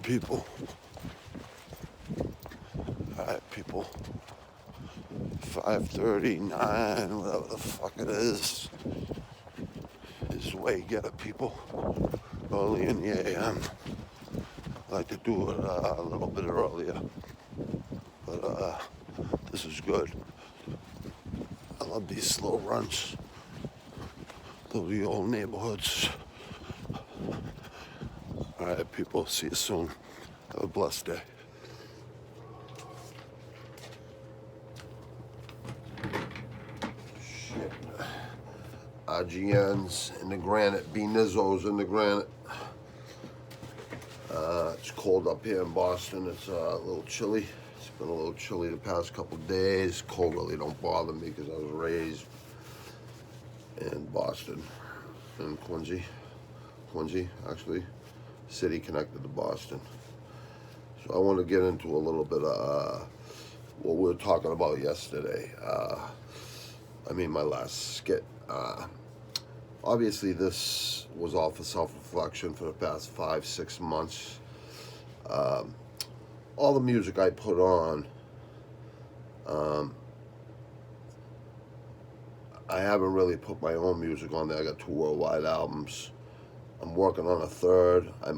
people. Alright, people. 5:39, whatever the fuck it is the way you get it, people. Early in the AM. I like to do it a little bit earlier. But this is good. I love these slow runs. Those are the old neighborhoods. Alright, people. See you soon. Have a blessed day. Shit. RGNs in the granite. B-Nizzos in the granite. It's cold up here in Boston. It's a little chilly. It's been a little chilly the past couple of days. Cold really don't bother me because I was raised in Boston, in Quincy, actually, city connected to Boston. So I want to get into a little bit of what we were talking about yesterday. My last skit. Obviously, this was all for self-reflection for the past 5-6 months. All the music I put on, I haven't really put my own music on there. I got 2 worldwide albums. I'm working on a 3rd. I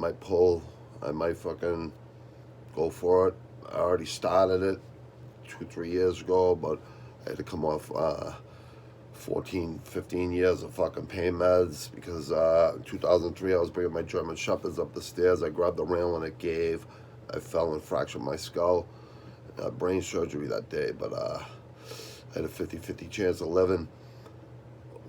might fucking go for it. I already started it 2-3 years ago, but I had to come off 14-15 years of fucking pain meds because in 2003 I was bringing my German Shepherds up the stairs. I grabbed the railing, it gave. I fell and fractured my skull. Brain surgery that day, but I had a 50-50 chance of living.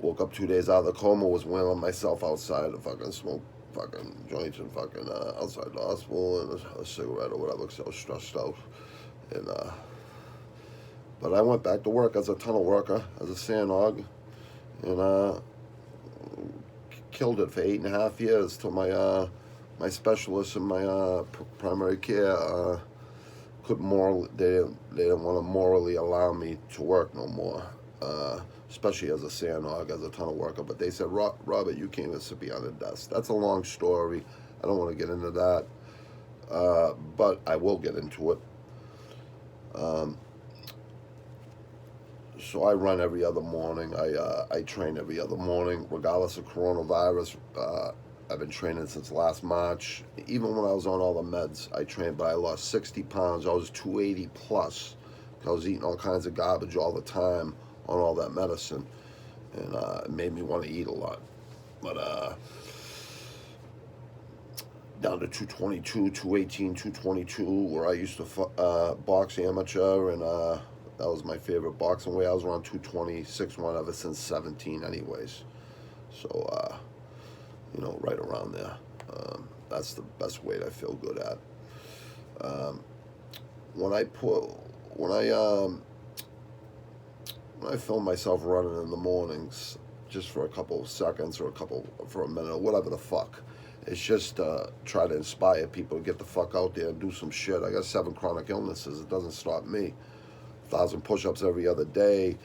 Woke up 2 days out of the coma, was wailing myself outside to fucking smoke fucking joints and fucking outside the hospital and a cigarette or whatever because I was stressed out. And but I went back to work as a tunnel worker, as a sand hog, and killed it for 8.5 years till my specialist in my primary care they didn't want to morally allow me to work no more, especially as a sand hog, as a tunnel worker. But they said, Robert, you can't even sit behind a desk. That's a long story. I don't want to get into that, but I will get into it. So I run every other morning. I train every other morning, regardless of coronavirus. I've been training since last March. Even when I was on all the meds, I trained, but I lost 60 pounds. I was 280 plus. I was eating all kinds of garbage all the time on all that medicine, and it made me want to eat a lot. But down to 222, 218, 222, where I used to box amateur, and that was my favorite boxing weight. I was around 226-1 ever since 17 anyways. So, right around there. That's the best weight I feel good at. When I film myself running in the mornings, just for a couple of seconds or for a minute or whatever the fuck, it's just try to inspire people to get the fuck out there and do some shit. I got 7 chronic illnesses. It doesn't stop me. 1,000 push-ups every other day,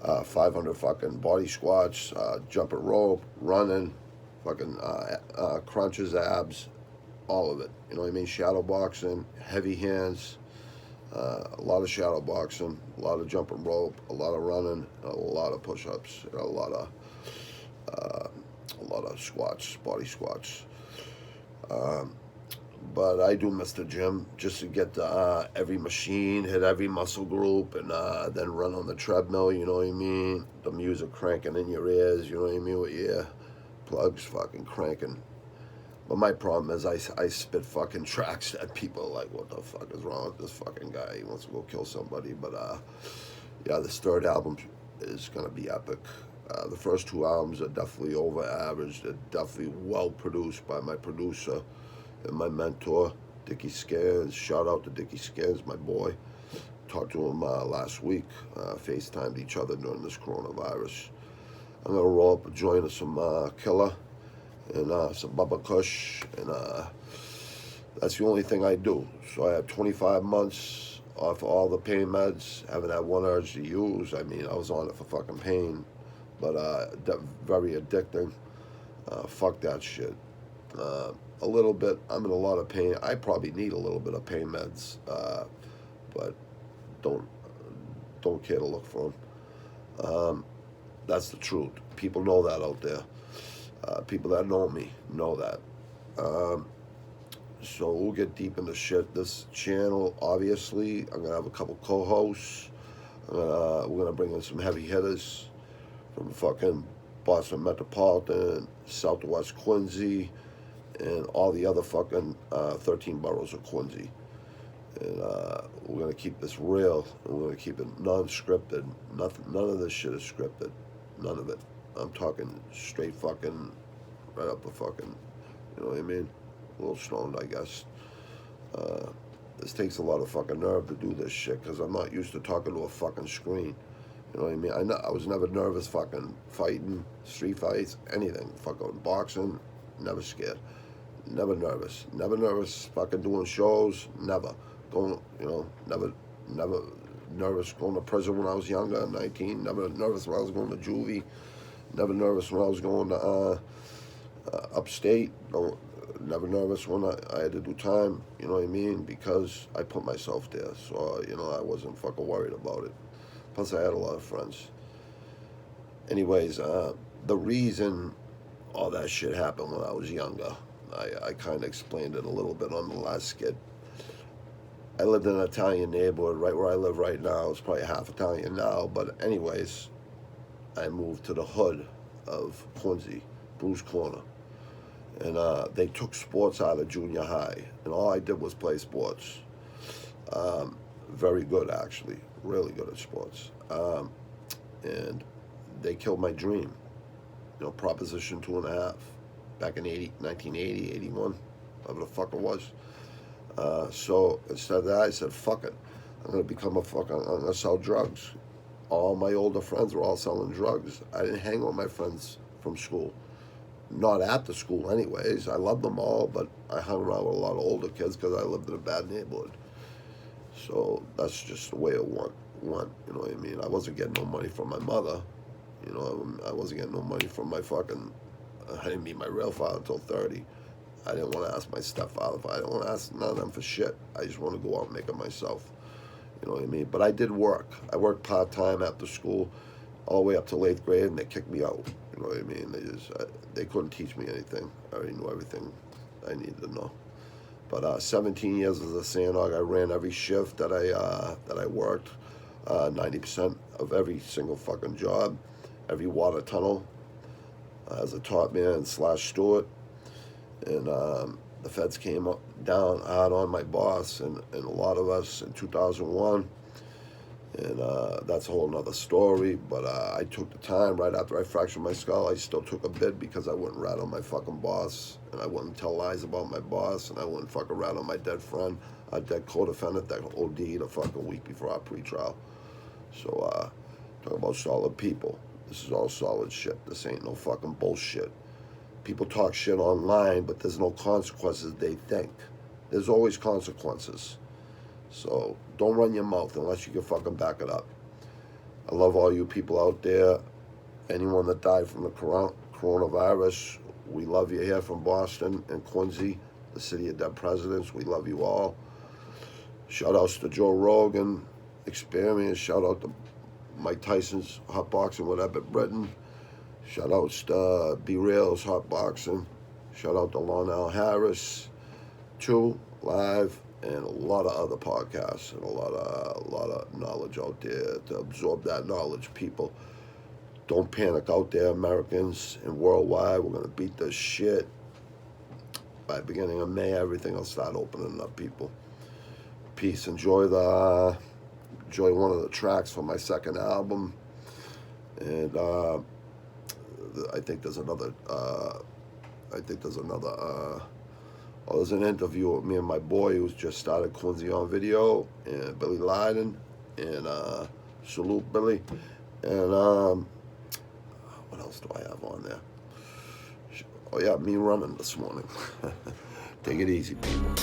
500 fucking body squats, jumping rope, running, fucking crunches, abs, all of it. You know what I mean? Shadow boxing, heavy hands, a lot of shadow boxing, a lot of jumping rope, a lot of running, a lot of push-ups, a lot of squats, body squats. But I do miss the gym just to get every machine, hit every muscle group, and then run on the treadmill, you know what I mean? The music cranking in your ears, you know what I mean? With your plugs fucking cranking. But my problem is I spit fucking tracks that people are like, what the fuck is wrong with this fucking guy? He wants to go kill somebody. But yeah, this 3rd album is going to be epic. The first 2 albums are definitely over average. They're definitely well produced by my producer and my mentor, Dickie Scans. Shout out to Dickie Scans, my boy. Talked to him last week. FaceTimed each other during this coronavirus. I'm going to roll up a joint of some Killer and some Bubba Kush, and that's the only thing I do. So I had 25 months off all the pain meds, haven't had one urge to use. I mean, I was on it for fucking pain, but very addicting. Fuck that shit. A little bit. I'm in a lot of pain. I probably need a little bit of pain meds, but don't care to look for them. That's the truth. People know that out there. People that know me know that. So we'll get deep into shit. This channel, obviously, I'm gonna have a couple co-hosts. We're gonna bring in some heavy hitters from fucking Boston Metropolitan, Southwest Quincy, and all the other fucking 13 boroughs of Quincy. And we're gonna keep this real. And we're gonna keep it non-scripted. Nothing. None of this shit is scripted. None of it. I'm talking straight fucking right up the fucking. You know what I mean? A little stoned, I guess. This takes a lot of fucking nerve to do this shit because I'm not used to talking to a fucking screen. You know what I mean? I was never nervous fucking fighting, street fights, anything. Fucking boxing, never scared. Never nervous. Never nervous fucking doing shows, never. Going, you know, never nervous going to prison when I was younger, 19. Never nervous when I was going to juvie. Never nervous when I was going to upstate. Never nervous when I had to do time, you know what I mean? Because I put myself there, so, you know, I wasn't fucking worried about it. Plus, I had a lot of friends. Anyways, the reason all that shit happened when I was younger, I kind of explained it a little bit on the last skit. I lived in an Italian neighborhood right where I live right now. It's probably half Italian now, but anyways, I moved to the hood of Quincy, Bruce Corner. And they took sports out of junior high, and all I did was play sports. Very good, actually, really good at sports. And they killed my dream, you know, Proposition 2.5, back in 1980, 81, whatever the fuck it was. So instead of that, I said, fuck it. I'm going to sell drugs. All my older friends were all selling drugs. I didn't hang with my friends from school. Not at the school anyways. I loved them all, but I hung around with a lot of older kids because I lived in a bad neighborhood. So that's just the way it went, you know what I mean? I wasn't getting no money from my mother. You know, I wasn't getting no money from my fucking, I didn't meet my real father until 30. I didn't want to ask my stepfather. I didn't want to ask none of them for shit. I just want to go out and make it myself. You know what I mean? But I did work. I worked part-time after school all the way up to 8th grade, and they kicked me out. You know what I mean? They couldn't teach me anything. I already knew everything I needed to know. But 17 years as a sand hog, I ran every shift that I worked. 90% of every single fucking job, every water tunnel, as a top man / steward. And the feds came down hard on my boss and a lot of us in 2001. And that's a whole nother story. But I took the time right after I fractured my skull. I still took a bid because I wouldn't rat on my fucking boss. And I wouldn't tell lies about my boss. And I wouldn't fucking rat on my dead friend, a dead co-defendant that OD'd a fucking week before our pre-trial. So, talk about solid people. This is all solid shit. This ain't no fucking bullshit. People talk shit online, but there's no consequences they think. There's always consequences. So don't run your mouth unless you can fucking back it up. I love all you people out there. Anyone that died from the coronavirus, we love you here from Boston and Quincy, the city of dead presidents. We love you all. Shout outs to Joe Rogan, Experience. Shout out to Mike Tyson's Hot Boxing with Epic Britain. Shout outs to Be Real's Hot Boxing. Shout out to Lonell Harris, 2 Live, and a lot of other podcasts and a lot of knowledge out there to absorb that knowledge, people. Don't panic out there, Americans and worldwide. We're gonna beat this shit. By the beginning of May, everything will start opening up, people. Peace. Enjoy one of the tracks from my second album, and I think there's another. There's an interview with me and my boy who's just started Quincy on Video, and Billy Lydon, and salute Billy, and what else do I have on there? Oh yeah, me running this morning. Take it easy, people.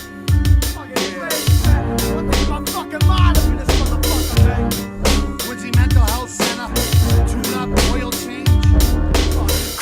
Quincy Mental Health Center, tune up, oil change.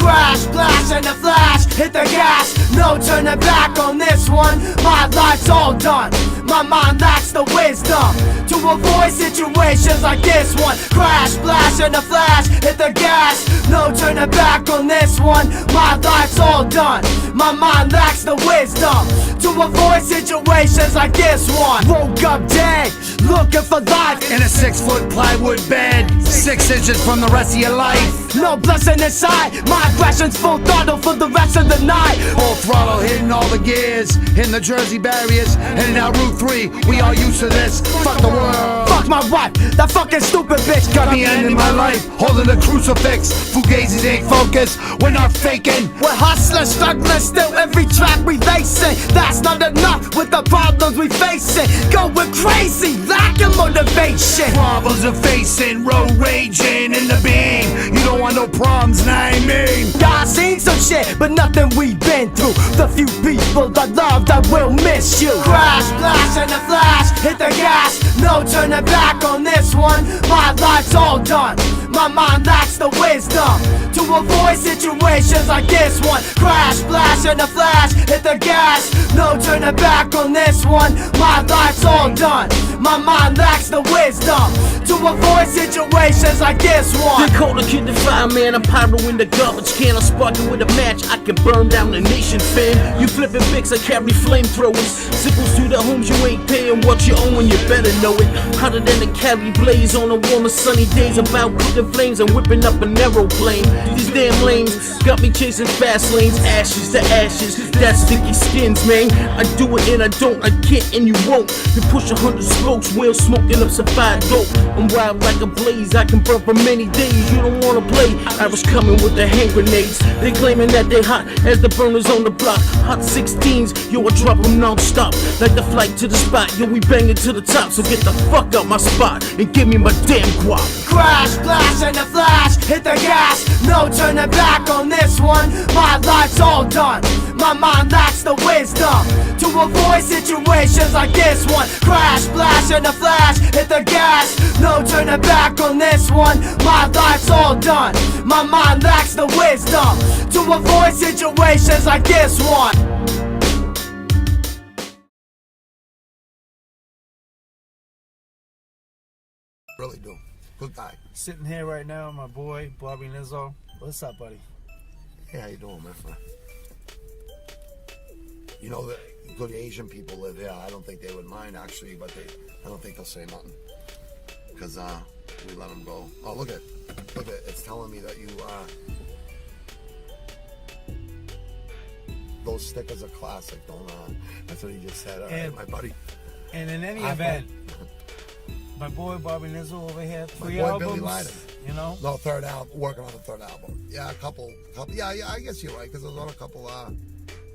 Crash, blast, and a flash, hit the gas, no turning back on this one. My life's all done, my mind lacks the wisdom to avoid situations like this one. Crash, blast, and a flash, hit the gas, no turning back on this one. My life's all done, my mind lacks the wisdom to avoid situations like this one. Woke up dead, looking for life in a 6-foot plywood bed, 6 inches from the rest of your life. No blessing inside, my aggression's full throttle for the rest of the night. Full throttle, hitting all the gears, hitting the Jersey barriers, heading out Route 3. We are used to this. Fuck the world. Fuck my wife, that fucking stupid bitch got me ending my life, holding a crucifix. Fugazis ain't focused, we're not faking. We're hustlers, struggling, still every track we facing. That's not enough with the problems we facing. Going crazy, lacking motivation. Problems are facing, road raging in the beam. You don't want no problems, nah, I mean. Y'all seen some shit, but nothing we've been through. The few people that loved, I will miss you. Crash, blast, and a flash, hit the gas, no turning back on this one. My life's all done, my mind lacks the wisdom to avoid situations like this one. Crash, blast, and a flash, hit the gas, no turning back on this one. My life's all done, my mind lacks the wisdom to avoid situations like this one. They call the kid the fireman, I'm pyro in the garbage can. I'm sparking with a match, I can burn down the nation, fam. You flipping pics, I carry flamethrowers. Sickles to the homes, you ain't paying what you owe, and you better know it. Hotter than a Cali blaze on a warmer sunny days. About cooking flames and whipping up an aeroplane. These damn lanes got me chasing fast lanes. Ashes to ashes, that sticky skins, man. I do it and I don't, I can't and you won't. You push 100 spokes, wheel smoking up some fire dope. I'm wild like a blaze, I can burn for many days. You don't wanna play, I was coming with the hand grenades. They claiming that they hot as the burners on the block. Hot 16s, yo, I drop them non-stop. Like the flight to the spot, yo, we banging to the top. So get the fuck out my spot and give me my damn guap. Crash, blast, and a flash, hit the gas, no turning back on this one. My life's all done, my mind lacks the wisdom to avoid situations like this one. Crash, blast, and a flash, hit the gas, no turning back on this one. My life's all done, my mind lacks the wisdom to avoid situations like this one. Really do. Good guy. Sitting here right now, my boy Bobby Nizzo. What's up, buddy? Hey, how you doing, my friend? You know that good Asian people live here. I don't think they would mind actually, but I don't think they'll say nothing because we let them go. Oh, look at, it's telling me that you those stickers are classic. Don't that's what he just said. All right, my buddy. And in any event, my boy Bobby Nizzo over here, 3 boy albums. Billy Lydon. You know? No, third album. Working on the third album. Yeah, a couple. Yeah. I guess you're right because there's on a couple.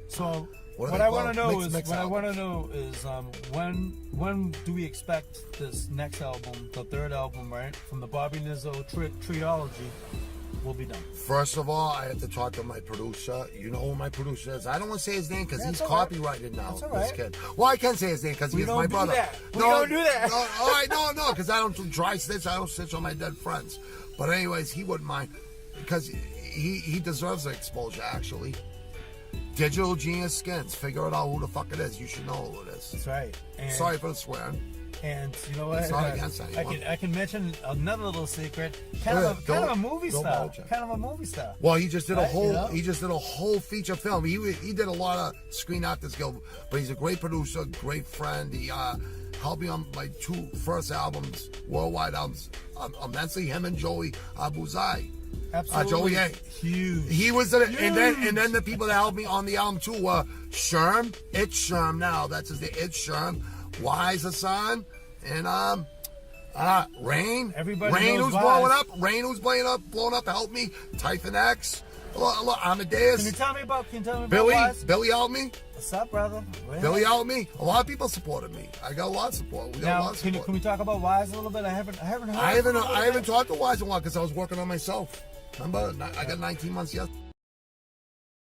So what I want to know is when do we expect this next album, the third album, right, from the Bobby Nizzo trilogy, will be done? First of all, I have to talk to my producer. You know who my producer is. I don't want to say his name because he's copyrighted now. That's all right. This kid. Well, I can say his name because he's my brother. We don't do that. No, all right, no, because I don't dry stitch. I don't stitch on my dead friends. But anyways, he wouldn't mind because he deserves the exposure actually. Digital Genius Skins. Figure it out who the fuck it is. You should know who it is. That's right. And sorry for the swearing. And you know what? It's not against anyone. I can mention another little secret. Kind of a movie star. Kind of a movie star. Well, he just did a whole. You know? He just did a whole feature film. He did a lot of Screen Actors Guild, but he's a great producer, great friend. He helped me on my 2 first albums, worldwide albums, immensely. Him and Joey Abuzai. Absolutely. Joey A. Huge. He was and then the people that helped me on the album too were Sherm. It's Sherm now. That's his name. It's Sherm. Wise Hassan and Rain. Everybody Rain knows who's Wise. blowing up. Rain who's blowing up to help me. Typhon X. Look, Amadeus. Can you tell me about Billy? Wise? Billy helped me. What's up, brother? Billy helped me. A lot of people supported me. I got a lot of support. We got a lot of support. Can we talk about Wise a little bit? I haven't heard. I haven't talked to Wise in a while because I was working on myself. Remember, I got 19 months yesterday.